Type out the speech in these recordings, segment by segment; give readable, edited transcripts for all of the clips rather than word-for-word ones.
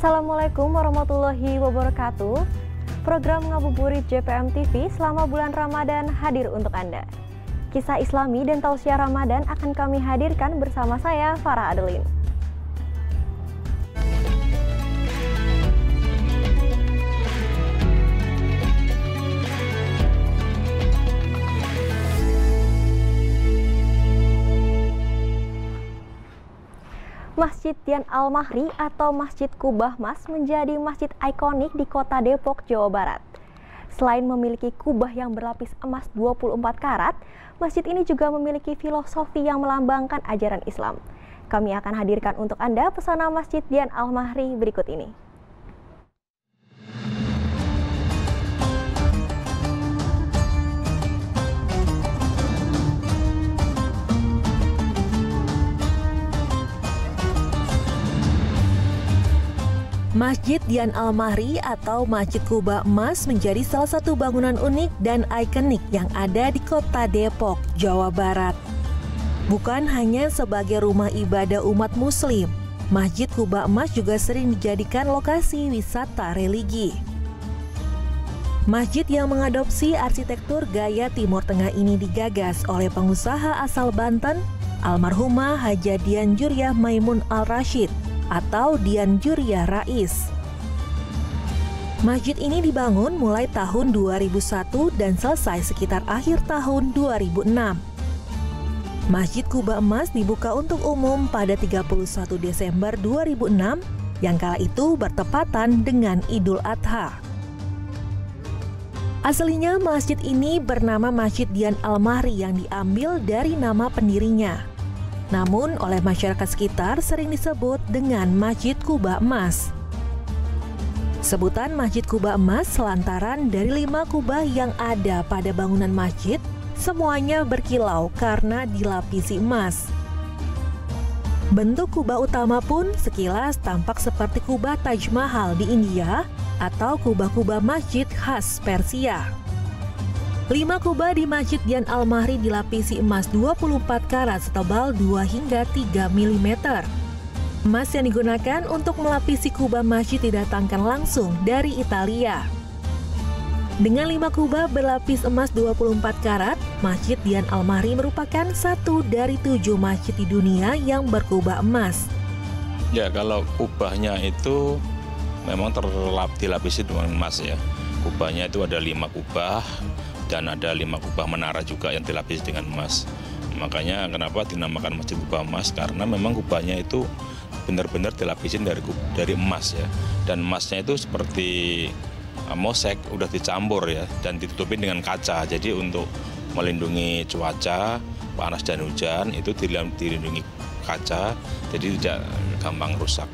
Assalamualaikum warahmatullahi wabarakatuh. Program Ngabuburit JPM TV selama bulan Ramadan hadir untuk Anda. Kisah Islami dan tausiah Ramadan akan kami hadirkan bersama saya, Farah Adeline. Masjid Dian Al-Mahri atau Masjid Kubah Mas menjadi masjid ikonik di kota Depok, Jawa Barat. Selain memiliki kubah yang berlapis emas 24 karat, masjid ini juga memiliki filosofi yang melambangkan ajaran Islam. Kami akan hadirkan untuk Anda pesona Masjid Dian Al-Mahri berikut ini. Masjid Dian Al-Mahri atau Masjid Kubah Emas menjadi salah satu bangunan unik dan ikonik yang ada di kota Depok, Jawa Barat. Bukan hanya sebagai rumah ibadah umat muslim, Masjid Kubah Emas juga sering dijadikan lokasi wisata religi. Masjid yang mengadopsi arsitektur gaya Timur Tengah ini digagas oleh pengusaha asal Banten, almarhumah Haja Dian Juriah Maimun Al-Rashid atau Dian Juriah Rais. Masjid ini dibangun mulai tahun 2001 dan selesai sekitar akhir tahun 2006. Masjid Kubah Emas dibuka untuk umum pada 31 Desember 2006 yang kala itu bertepatan dengan Idul Adha. Aslinya masjid ini bernama Masjid Dian Al-Mahri yang diambil dari nama pendirinya. Namun oleh masyarakat sekitar sering disebut dengan Masjid Kubah Emas. Sebutan Masjid Kubah Emas lantaran dari 5 kubah yang ada pada bangunan masjid, semuanya berkilau karena dilapisi emas. Bentuk kubah utama pun sekilas tampak seperti kubah Taj Mahal di India atau kubah-kubah masjid khas Persia. 5 kubah di Masjid Dian Al-Mahri dilapisi emas 24 karat setebal 2 hingga 3 mm. Emas yang digunakan untuk melapisi kubah masjid didatangkan langsung dari Italia. Dengan 5 kubah berlapis emas 24 karat, Masjid Dian Al-Mahri merupakan satu dari 7 masjid di dunia yang berkubah emas. Ya, kalau kubahnya itu memang dilapisi dengan emas ya. Kubahnya itu ada 5 kubah. Dan ada 5 kubah menara juga yang dilapisi dengan emas. Makanya kenapa dinamakan Masjid Kubah Emas, karena memang kubahnya itu benar-benar dilapisin dari emas ya. Dan emasnya itu seperti mosek, udah dicampur ya, dan ditutupin dengan kaca. Jadi untuk melindungi cuaca, panas dan hujan itu dilindungi kaca, jadi tidak gampang rusak.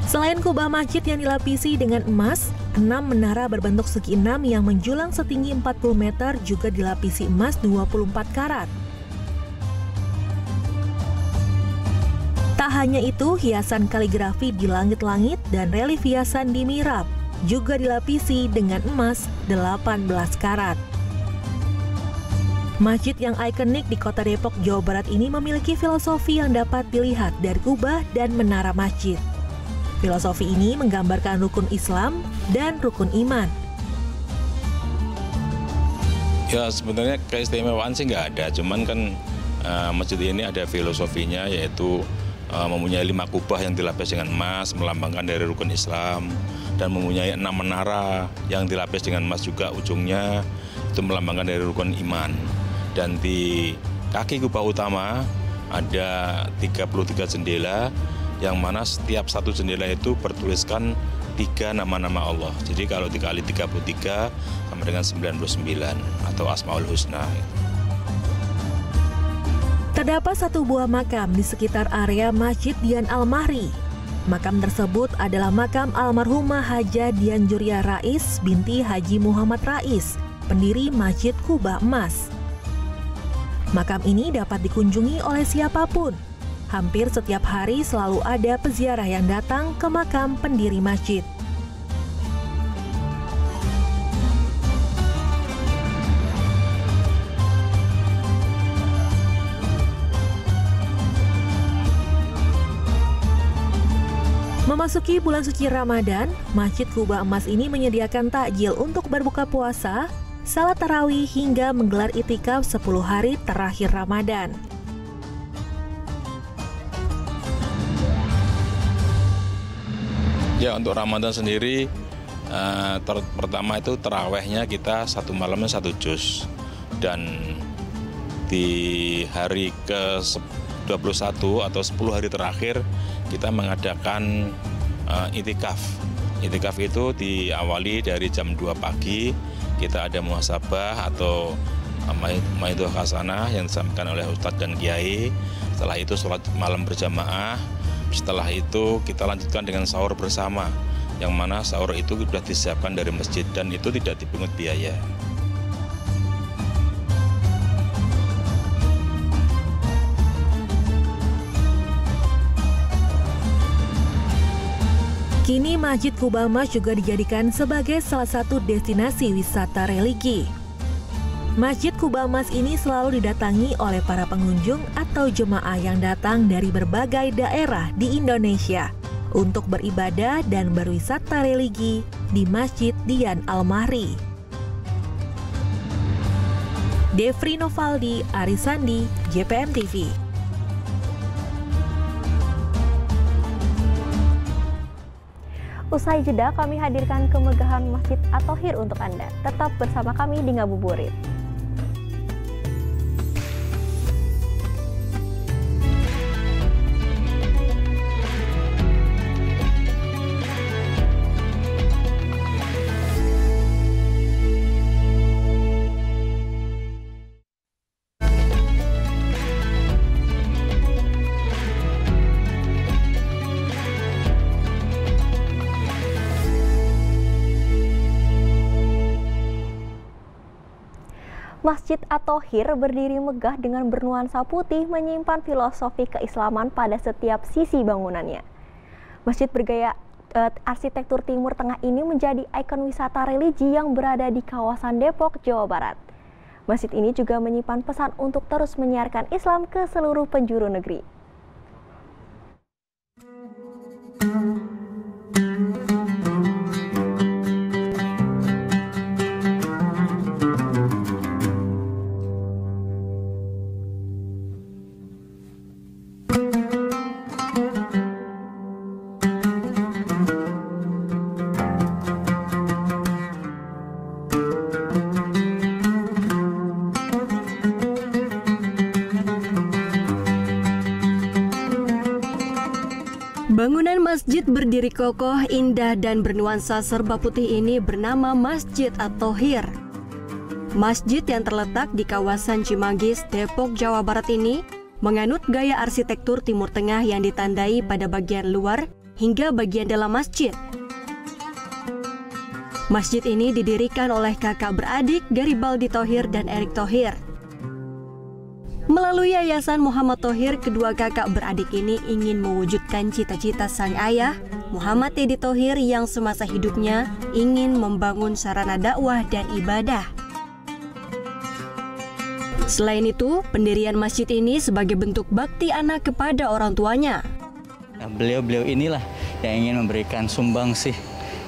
Selain kubah masjid yang dilapisi dengan emas, 6 menara berbentuk segi 6 yang menjulang setinggi 40 meter juga dilapisi emas 24 karat. Tak hanya itu, hiasan kaligrafi di langit-langit dan relief hiasan di mihrab juga dilapisi dengan emas 18 karat. Masjid yang ikonik di kota Depok, Jawa Barat ini memiliki filosofi yang dapat dilihat dari kubah dan menara masjid. Filosofi ini menggambarkan rukun Islam dan rukun iman. Ya sebenarnya keistimewaan sih nggak ada, cuman kan masjid ini ada filosofinya, yaitu mempunyai 5 kubah yang dilapis dengan emas, melambangkan dari rukun Islam, dan mempunyai 6 menara yang dilapis dengan emas juga ujungnya, itu melambangkan dari rukun iman. Dan di kaki kubah utama ada 33 jendela, yang mana setiap satu jendela itu bertuliskan 3 nama-nama Allah. Jadi kalau dikali 33 sama dengan 99 atau Asmaul Husna. Terdapat 1 buah makam di sekitar area Masjid Dian Al-Mahri. Makam tersebut adalah makam almarhumah Haja Dian Juriah Rais binti Haji Muhammad Rais, pendiri Masjid Kubah Emas. Makam ini dapat dikunjungi oleh siapapun. Hampir setiap hari selalu ada peziarah yang datang ke makam pendiri masjid. Memasuki bulan suci Ramadan, Masjid Kubah Emas ini menyediakan takjil untuk berbuka puasa, salat tarawih hingga menggelar itikaf 10 hari terakhir Ramadan. Ya, untuk Ramadan sendiri pertama itu tarawehnya kita satu malamnya 1 juz, dan di hari ke-21 atau 10 hari terakhir kita mengadakan itikaf. Itikaf itu diawali dari jam 2 pagi, kita ada muhasabah atau maidoh hasanah yang disampaikan oleh Ustadz dan Kiai. Setelah itu sholat malam berjamaah. Setelah itu kita lanjutkan dengan sahur bersama, yang mana sahur itu sudah disiapkan dari masjid dan itu tidak dipungut biaya. Kini Masjid Kubah Emas juga dijadikan sebagai salah satu destinasi wisata religi. Masjid Kubah Emas ini selalu didatangi oleh para pengunjung atau jemaah yang datang dari berbagai daerah di Indonesia untuk beribadah dan berwisata religi di Masjid Dian Al-Mahri. Devri Novaldi, Arisandi, JPM TV. Usai jeda, kami hadirkan kemegahan Masjid At-Thohir untuk Anda. Tetap bersama kami di Ngabuburit. Masjid At-Thohir berdiri megah dengan bernuansa putih, menyimpan filosofi keislaman pada setiap sisi bangunannya. Masjid bergaya arsitektur Timur Tengah ini menjadi ikon wisata religi yang berada di kawasan Depok, Jawa Barat. Masjid ini juga menyimpan pesan untuk terus menyiarkan Islam ke seluruh penjuru negeri. Bangunan masjid berdiri kokoh, indah, dan bernuansa serba putih ini bernama Masjid At-Thohir. Masjid yang terletak di kawasan Cimanggis, Depok, Jawa Barat ini menganut gaya arsitektur Timur Tengah yang ditandai pada bagian luar hingga bagian dalam masjid. Masjid ini didirikan oleh kakak beradik Garibaldi Thohir dan Erick Thohir. Melalui Yayasan Muhammad Thohir, kedua kakak beradik ini ingin mewujudkan cita-cita sang ayah, Muhammad Edi Thohir, yang semasa hidupnya ingin membangun sarana dakwah dan ibadah. Selain itu, pendirian masjid ini sebagai bentuk bakti anak kepada orang tuanya. Beliau-beliau inilah yang ingin memberikan sumbangsih,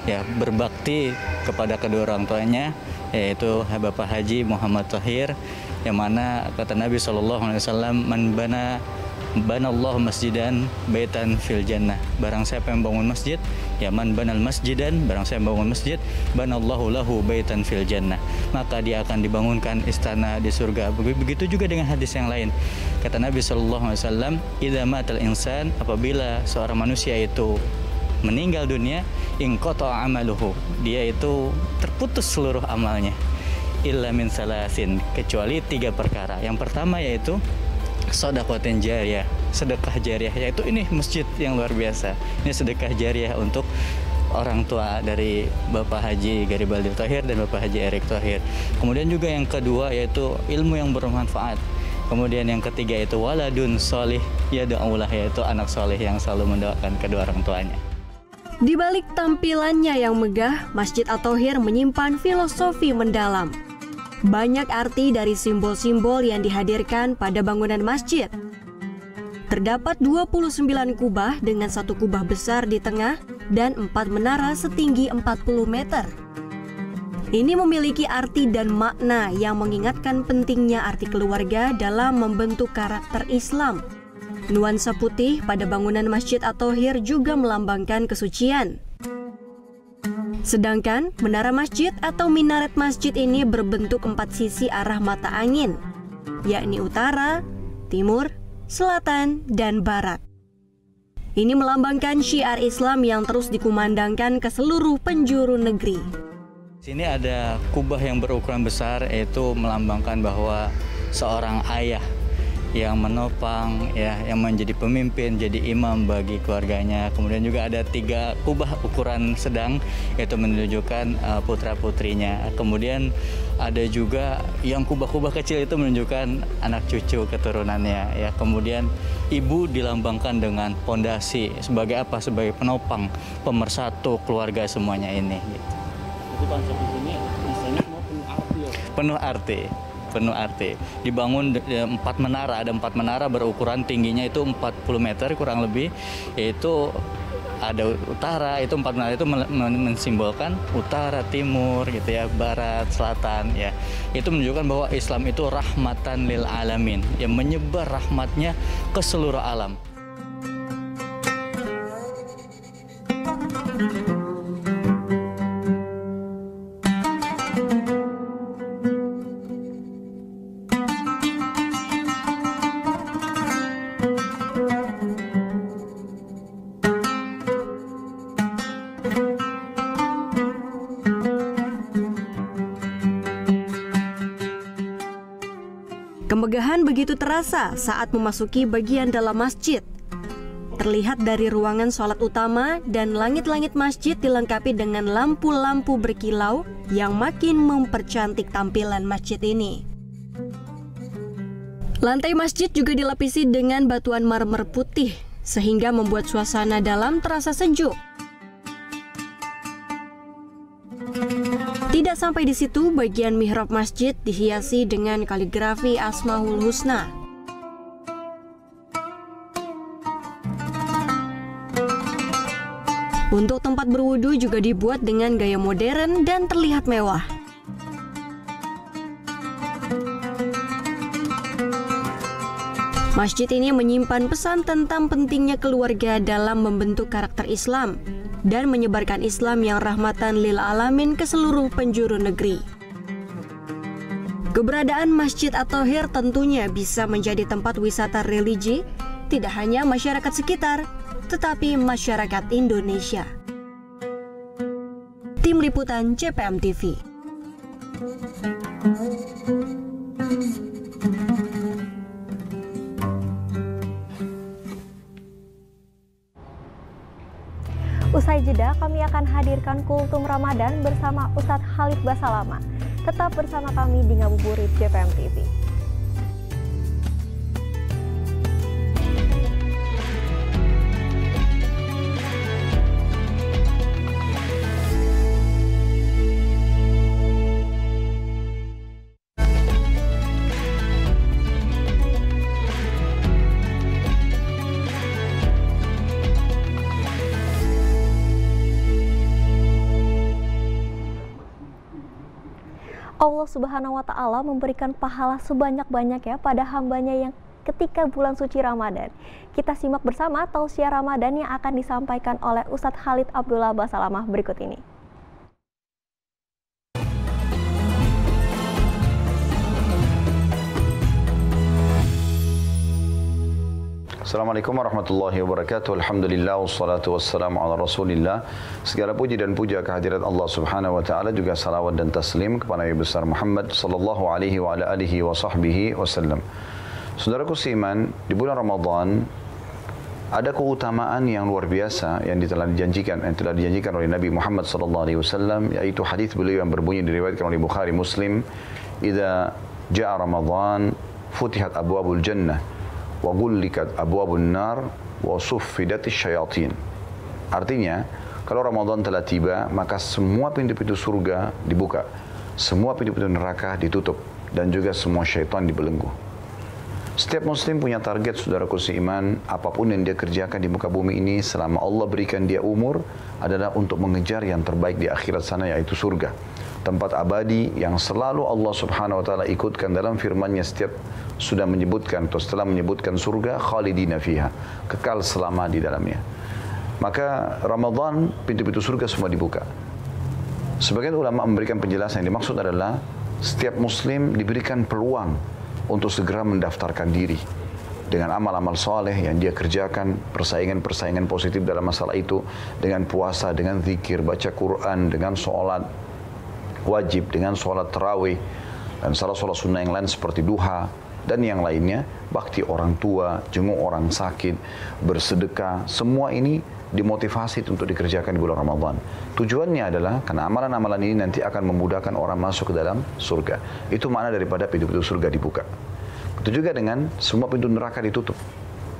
ya, berbakti kepada kedua orang tuanya, yaitu Bapak Haji Muhammad Thohir, yang mana kata Nabi SAW, man bana Allah masjidan baitan fil jannah. Barang siapa yang bangun masjid, ya man banal masjidan, barang siapa yang bangun masjid, banallahu lahu baitan fil jannah, maka dia akan dibangunkan istana di surga. Begitu juga dengan hadis yang lain. Kata Nabi SAW, idza matal insan, apabila seorang manusia itu meninggal dunia, inqata amaluhu, dia itu terputus seluruh amalnya, illa min salasin, kecuali 3 perkara. Yang pertama yaitu sedekah jariyah, sedekah jariyah, yaitu ini masjid yang luar biasa. Ini sedekah jariyah untuk orang tua dari Bapak Haji Garibaldi Thohir dan Bapak Haji Erick Thohir. Kemudian juga yang kedua yaitu ilmu yang bermanfaat. Kemudian yang ketiga itu waladun solih yad'ulah, yaitu anak soleh yang selalu mendoakan kedua orang tuanya. Di balik tampilannya yang megah, Masjid At-Thohir menyimpan filosofi mendalam. Banyak arti dari simbol-simbol yang dihadirkan pada bangunan masjid. Terdapat 29 kubah dengan satu kubah besar di tengah dan 4 menara setinggi 40 meter. Ini memiliki arti dan makna yang mengingatkan pentingnya arti keluarga dalam membentuk karakter Islam. Nuansa putih pada bangunan Masjid At-Thohir juga melambangkan kesucian. Sedangkan menara masjid atau minaret masjid ini berbentuk 4 sisi arah mata angin, yakni utara, timur, selatan, dan barat. Ini melambangkan syiar Islam yang terus dikumandangkan ke seluruh penjuru negeri. Sini ada kubah yang berukuran besar, yaitu melambangkan bahwa seorang ayah yang menopang, ya, yang menjadi pemimpin, jadi imam bagi keluarganya. Kemudian juga ada 3 kubah ukuran sedang, yaitu menunjukkan putra-putrinya. Kemudian ada juga yang kubah-kubah kecil itu menunjukkan anak cucu keturunannya. Ya, kemudian ibu dilambangkan dengan pondasi sebagai apa? Sebagai penopang, pemersatu keluarga semuanya ini. Gitu. Jadi konsep di sini misalnya semua penuh arti ya? Penuh arti. Dibangun 4 menara, ada 4 menara berukuran tingginya itu 40 meter kurang lebih, yaitu ada utara, itu 4 menara itu mensimbolkan utara, timur, gitu ya, barat, selatan, ya. Itu menunjukkan bahwa Islam itu rahmatan lil alamin, yang menyebar rahmatnya ke seluruh alam. Kemegahan begitu terasa saat memasuki bagian dalam masjid. Terlihat dari ruangan sholat utama dan langit-langit masjid dilengkapi dengan lampu-lampu berkilau yang makin mempercantik tampilan masjid ini. Lantai masjid juga dilapisi dengan batuan marmer putih sehingga membuat suasana dalam terasa sejuk. Tidak sampai di situ, bagian mihrab masjid dihiasi dengan kaligrafi Asmaul Husna. Untuk tempat berwudu juga dibuat dengan gaya modern dan terlihat mewah. Masjid ini menyimpan pesan tentang pentingnya keluarga dalam membentuk karakter Islam dan menyebarkan Islam yang rahmatan lil alamin ke seluruh penjuru negeri. Keberadaan Masjid At-Thohir tentunya bisa menjadi tempat wisata religi, tidak hanya masyarakat sekitar, tetapi masyarakat Indonesia. Tim Liputan CPM TV. Usai jeda, kami akan hadirkan Kultum Ramadan bersama Ustadz Khalid Basalamah. Tetap bersama kami di Ngabuburit CPM TV. Allah Subhanahu wa Ta'ala memberikan pahala sebanyak-banyaknya pada hambanya yang ketika bulan suci Ramadan. Kita simak bersama tausiah Ramadan yang akan disampaikan oleh Ustadz Khalid Abdullah Basalamah berikut ini. Assalamualaikum warahmatullahi wabarakatuh. Alhamdulillah wassalatu wassalamu ala Rasulillah. Segala puji dan puja kehadirat Allah Subhanahu wa taala, juga salawat dan taslim kepada Nabi besar Muhammad sallallahu alaihi wa ala alihi wa sahbihi wasallam. Saudaraku seiman, di bulan Ramadan ada keutamaan yang luar biasa yang telah dijanjikan oleh Nabi Muhammad sallallahu alaihi wasallam, yaitu hadis beliau yang berbunyi diriwayatkan oleh Bukhari Muslim, "Idza jaa Ramadan futihat abwabul jannah wa ghullikat abwabun nar wa suffidatis syayatin." Artinya, kalau Ramadan telah tiba, maka semua pintu-pintu surga dibuka, semua pintu-pintu neraka ditutup, dan juga semua syaitan dibelenggu. Setiap muslim punya target, saudaraku seiman, apapun yang dia kerjakan di muka bumi ini selama Allah berikan dia umur adalah untuk mengejar yang terbaik di akhirat sana, yaitu surga. Tempat abadi yang selalu Allah Subhanahu wa taala ikutkan dalam firman-Nya setiap sudah menyebutkan atau setelah menyebutkan surga, khalidina fiha, kekal selama di dalamnya. Maka Ramadan pintu-pintu surga semua dibuka. Sebagian ulama memberikan penjelasan yang dimaksud adalah setiap muslim diberikan peluang untuk segera mendaftarkan diri dengan amal-amal soleh yang dia kerjakan, persaingan-persaingan positif dalam masalah itu, dengan puasa, dengan zikir, baca Quran, dengan sholat wajib, dengan sholat tarawih, dan sholat sunnah yang lain seperti duha, dan yang lainnya, bakti orang tua, jenguk orang sakit, bersedekah, semua ini dimotivasi untuk dikerjakan di bulan Ramadan. Tujuannya adalah karena amalan-amalan ini nanti akan memudahkan orang masuk ke dalam surga. Itu makna daripada pintu-pintu surga dibuka. Itu juga dengan semua pintu neraka ditutup.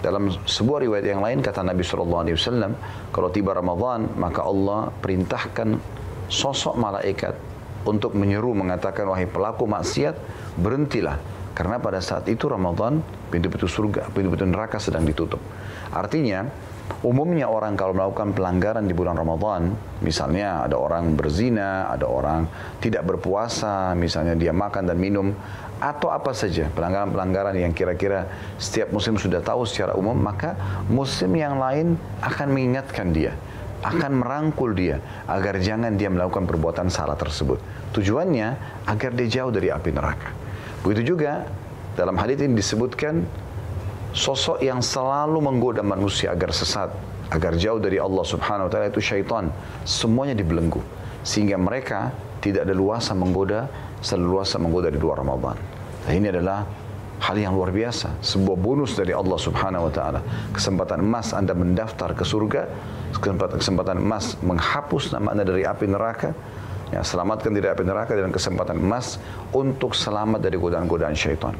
Dalam sebuah riwayat yang lain kata Nabi SAW, kalau tiba Ramadan maka Allah perintahkan sosok malaikat untuk menyeru mengatakan, wahai pelaku maksiat, berhentilah. Karena pada saat itu Ramadan, pintu-pintu surga, pintu-pintu neraka sedang ditutup. Artinya, umumnya orang kalau melakukan pelanggaran di bulan Ramadan, misalnya ada orang berzina, ada orang tidak berpuasa, misalnya dia makan dan minum, atau apa saja pelanggaran-pelanggaran yang kira-kira setiap muslim sudah tahu secara umum, maka muslim yang lain akan mengingatkan dia, akan merangkul dia agar jangan dia melakukan perbuatan salah tersebut. Tujuannya agar dia jauh dari api neraka. Begitu juga dalam hadits ini disebutkan sosok yang selalu menggoda manusia agar sesat, agar jauh dari Allah Subhanahu wa taala, itu syaitan. Semuanya dibelenggu sehingga mereka tidak ada luasa menggoda, seleluasa menggoda di luar Ramadan. Nah, ini adalah hal yang luar biasa, sebuah bonus dari Allah Subhanahu wa taala. Kesempatan emas Anda mendaftar ke surga, kesempatan emas menghapus nama Anda dari api neraka, ya, selamatkan dari api neraka, dan kesempatan emas untuk selamat dari godaan-godaan syaitan.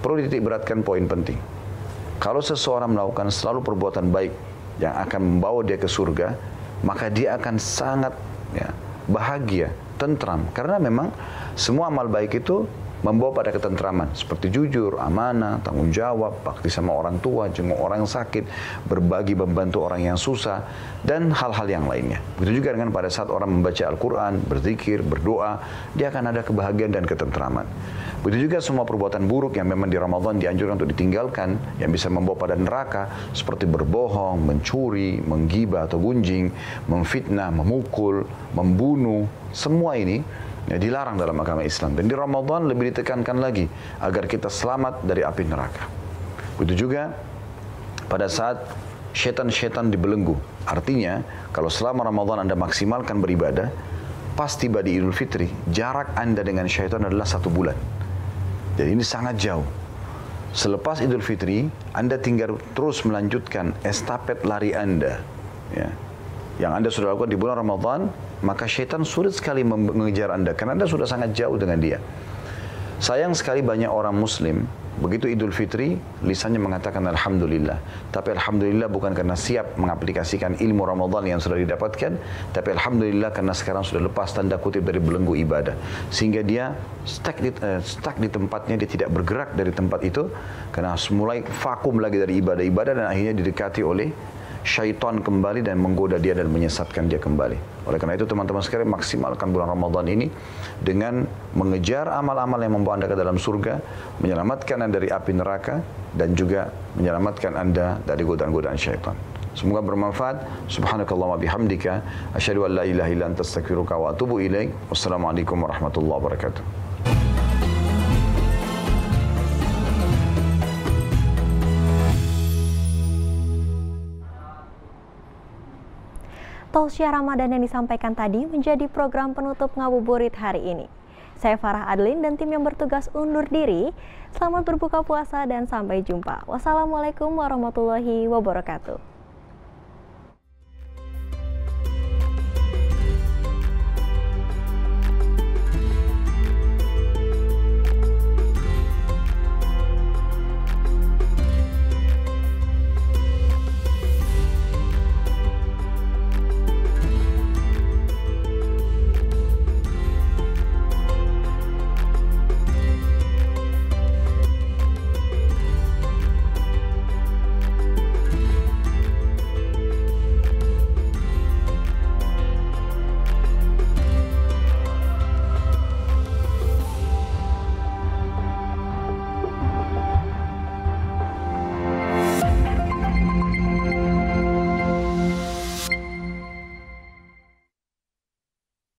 Perlu dititik beratkan poin penting. Kalau seseorang melakukan selalu perbuatan baik yang akan membawa dia ke surga, maka dia akan sangat bahagia, tentram. Karena memang semua amal baik itu membawa pada ketentraman, seperti jujur, amanah, tanggung jawab, bakti sama orang tua, jenguk orang sakit, berbagi membantu orang yang susah, dan hal-hal yang lainnya. Begitu juga dengan pada saat orang membaca Al-Quran, berzikir, berdoa, dia akan ada kebahagiaan dan ketentraman. Begitu juga semua perbuatan buruk yang memang di Ramadan dianjurkan untuk ditinggalkan, yang bisa membawa pada neraka, seperti berbohong, mencuri, menggibah atau gunjing, memfitnah, memukul, membunuh, semua ini dilarang dalam agama Islam. Dan di Ramadan lebih ditekankan lagi agar kita selamat dari api neraka. Begitu juga pada saat syaitan-syaitan dibelenggu. Artinya, kalau selama Ramadan Anda maksimalkan beribadah, pas tiba di Idul Fitri, jarak Anda dengan syaitan adalah 1 bulan. Jadi ini sangat jauh. Selepas Idul Fitri, Anda tinggal terus melanjutkan estafet lari Anda, ya, yang Anda sudah lakukan di bulan Ramadan, maka syaitan sulit sekali mengejar Anda karena Anda sudah sangat jauh dengan dia. Sayang sekali banyak orang muslim begitu Idul Fitri lisannya mengatakan alhamdulillah, tapi alhamdulillah bukan karena siap mengaplikasikan ilmu Ramadan yang sudah didapatkan, tapi alhamdulillah karena sekarang sudah lepas tanda kutip dari belenggu ibadah, sehingga dia stuck di tempatnya, dia tidak bergerak dari tempat itu karena mulai vakum lagi dari ibadah-ibadah, dan akhirnya didekati oleh syaitan kembali dan menggoda dia dan menyesatkan dia kembali. Oleh karena itu teman-teman sekalian, maksimalkan bulan Ramadan ini dengan mengejar amal-amal yang membawa Anda ke dalam surga, menyelamatkan Anda dari api neraka, dan juga menyelamatkan Anda dari godaan-godaan syaitan. Semoga bermanfaat. Subhanakallahumma bihamdika asyhadu an la ilaha illa anta astaghfiruka wa atubu ilaik. Wassalamualaikum warahmatullahi wabarakatuh. Tausiah Ramadan yang disampaikan tadi menjadi program penutup Ngabuburit hari ini. Saya Farah Adlin dan tim yang bertugas undur diri. Selamat berbuka puasa dan sampai jumpa. Wassalamualaikum warahmatullahi wabarakatuh.